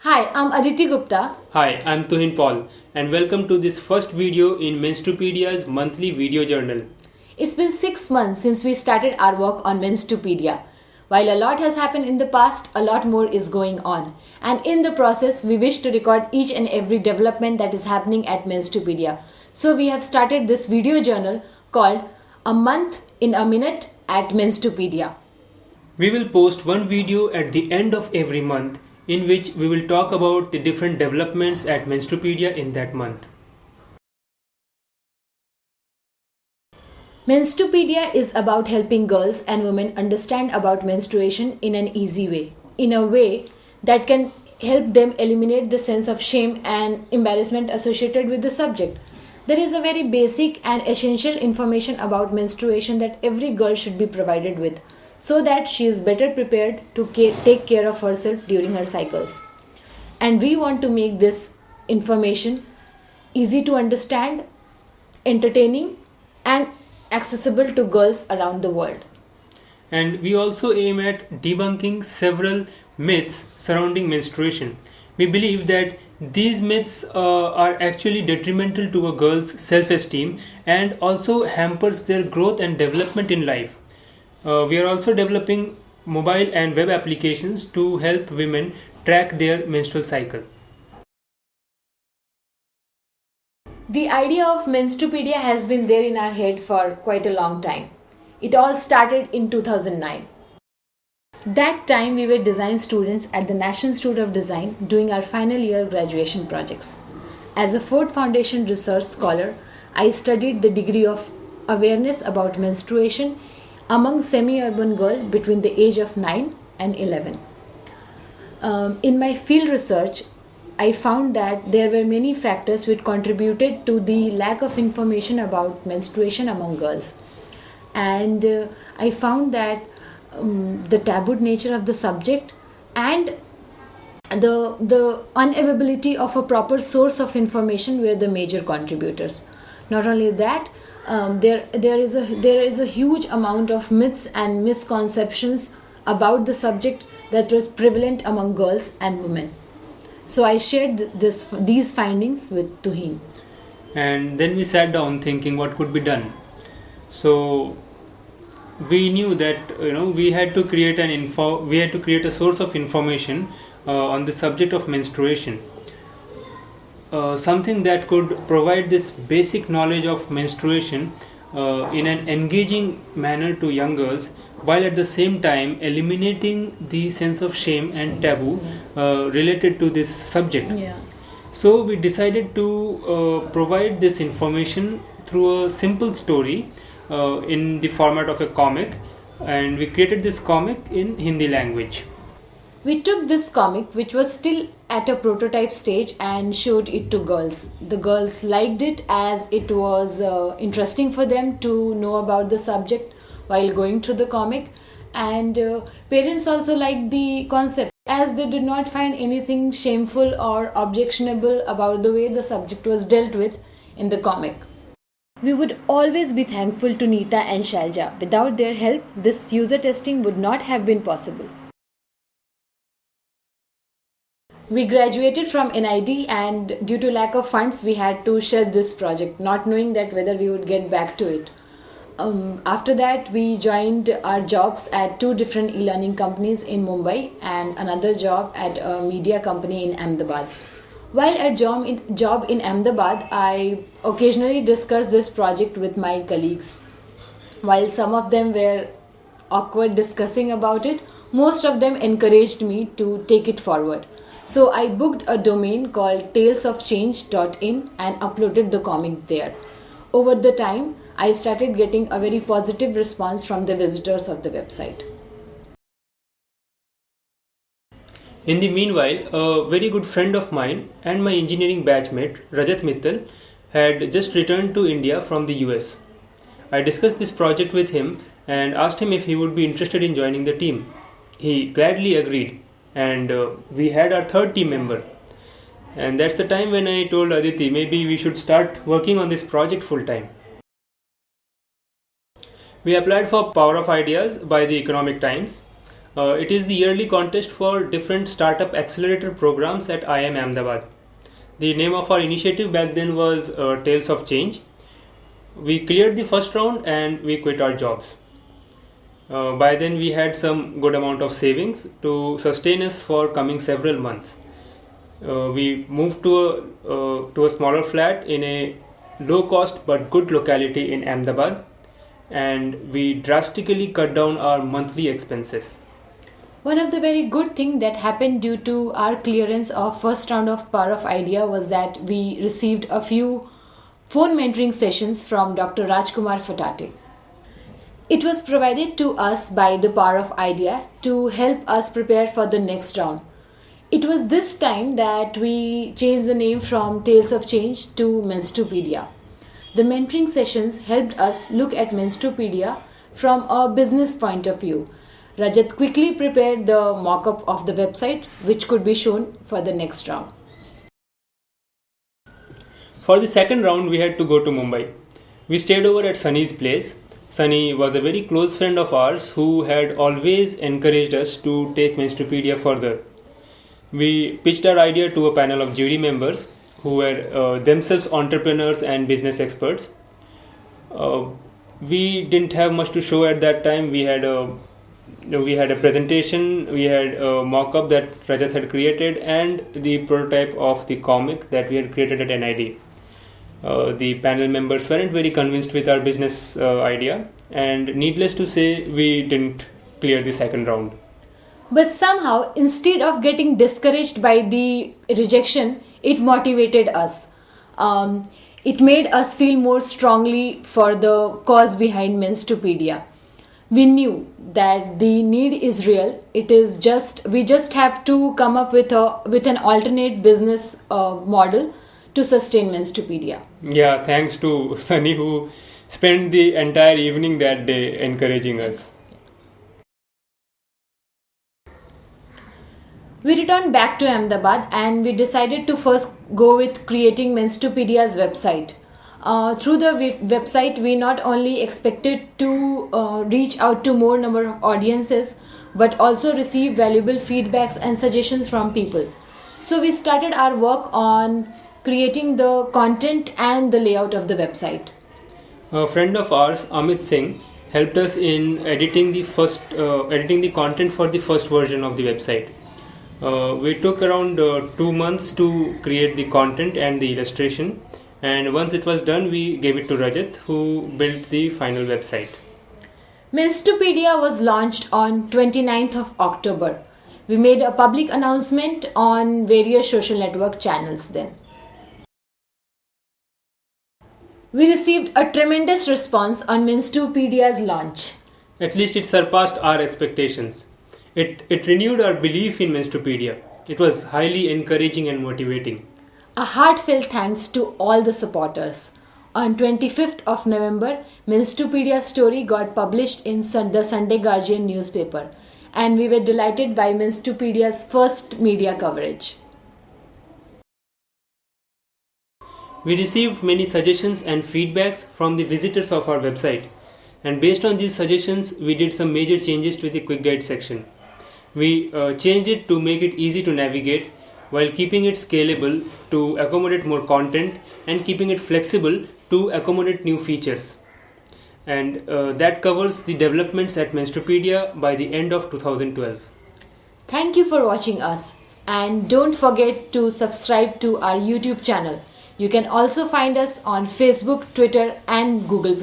Hi, I'm Aditi Gupta. Hi, I'm Tuhin Paul and welcome to this first video in Menstrupedia's monthly video journal. It's been 6 months since we started our work on Menstrupedia. While a lot has happened in the past, a lot more is going on. And in the process, we wish to record each and every development that is happening at Menstrupedia. So we have started this video journal called A Month in a Minute at Menstrupedia. We will post one video at the end of every month in which we will talk about the different developments at Menstrupedia in that month. Menstrupedia is about helping girls and women understand about menstruation in an easy way, in a way that can help them eliminate the sense of shame and embarrassment associated with the subject. There is a very basic and essential information about menstruation that every girl should be provided with, so that she is better prepared to take care of herself during her cycles. And we want to make this information easy to understand, entertaining, and accessible to girls around the world. And we also aim at debunking several myths surrounding menstruation. We believe that these myths are actually detrimental to a girl's self-esteem and also hampers their growth and development in life. We are also developing mobile and web applications to help women track their menstrual cycle. The idea of Menstrupedia has been there in our head for quite a long time. It all started in 2009. That time we were design students at the National Institute of Design doing our final year graduation projects. As a Ford Foundation research scholar, I studied the degree of awareness about menstruation among semi-urban girls between the age of 9 and 11. In my field research, I found that there were many factors which contributed to the lack of information about menstruation among girls. And I found that the taboo nature of the subject and the unavailability of a proper source of information were the major contributors. Not only that, there is a huge amount of myths and misconceptions about the subject that was prevalent among girls and women. So I shared these findings with Tuhin. And then we sat down thinking what could be done. So we knew that we had to create a source of information on the subject of menstruation. Something that could provide this basic knowledge of menstruation in an engaging manner to young girls, while at the same time eliminating the sense of shame and taboo related to this subject. Yeah. So we decided to provide this information through a simple story in the format of a comic, and we created this comic in Hindi language. We took this comic, which was still at a prototype stage, and showed it to girls. The girls liked it as it was interesting for them to know about the subject while going through the comic, and parents also liked the concept as they did not find anything shameful or objectionable about the way the subject was dealt with in the comic. We would always be thankful to Neeta and Shailja. Without their help, this user testing would not have been possible. We graduated from NIT, and due to lack of funds we had to shed this project, not knowing that whether we would get back to it. After that we joined our jobs at 2 different e-learning companies in Mumbai and another job at a media company in Ahmedabad. While at job in Ahmedabad, I occasionally discussed this project with my colleagues. While some of them were awkward discussing about it, most of them encouraged me to take it forward. So I booked a domain called talesofchange.in and uploaded the comic there. Over the time, I started getting a very positive response from the visitors of the website. In the meanwhile, a very good friend of mine and my engineering batchmate, Rajat Mittal, had just returned to India from the US. I discussed this project with him and asked him if he would be interested in joining the team. He gladly agreed, and we had our third team member. And that's the time when I told Aditi maybe we should start working on this project full time. We applied for Power of Ideas by the Economic Times. It is the yearly contest for different startup accelerator programs at IIM Ahmedabad. The name of our initiative back then was Tales of Change. We cleared the first round and we quit our jobs. By then we had some good amount of savings to sustain us for coming several months. We moved to a smaller flat in a low cost but good locality in Ahmedabad, and we drastically cut down our monthly expenses. One of the very good thing that happened due to our clearance of first round of Power of Idea was that we received a few phone mentoring sessions from Dr. Rajkumar Fatate. It was provided to us by the Power of Idea to help us prepare for the next round. It was this time that we changed the name from Tales of Change to Menstrupedia. The mentoring sessions helped us look at Menstrupedia from a business point of view. Rajat quickly prepared the mock-up of the website, which could be shown for the next round. For the second round, we had to go to Mumbai. We stayed over at Sunny's place. Sunny was a very close friend of ours who had always encouraged us to take Menstrupedia further. We pitched our idea to a panel of jury members who were themselves entrepreneurs and business experts. We didn't have much to show at that time. We had a presentation, we had a mock-up that Rajat had created, and the prototype of the comic that we had created at NID. The panel members weren't very convinced with our business idea, and needless to say, we didn't clear the second round. But somehow, instead of getting discouraged by the rejection, it motivated us. It made us feel more strongly for the cause behind Menstrupedia. We knew that the need is real. We just have to come up with an alternate business model to sustain Menstrupedia. Yeah, thanks to Sunny who spent the entire evening that day encouraging us. We returned back to Ahmedabad and we decided to first go with creating Menstrupedia's website. Through the website, we not only expected to reach out to more number of audiences, but also receive valuable feedbacks and suggestions from people. So we started our work on creating the content and the layout of the website. A friend of ours, Amit Singh, helped us in editing the content for the first version of the website. We took around 2 months to create the content and the illustration, and once it was done, we gave it to Rajat, who built the final website. Menstrupedia was launched on 29th of October. We made a public announcement on various social network channels then. We received a tremendous response on Menstrupedia's launch. At least it surpassed our expectations. It renewed our belief in Menstrupedia. It was highly encouraging and motivating. A heartfelt thanks to all the supporters. On 25th of November, Menstrupedia's story got published in the Sunday Guardian newspaper, and we were delighted by Menstrupedia's first media coverage. We received many suggestions and feedbacks from the visitors of our website, and based on these suggestions, we did some major changes to the quick guide section. We changed it to make it easy to navigate while keeping it scalable to accommodate more content and keeping it flexible to accommodate new features. And that covers the developments at Menstrupedia by the end of 2012. Thank you for watching us, and don't forget to subscribe to our YouTube channel. You can also find us on Facebook, Twitter and Google+.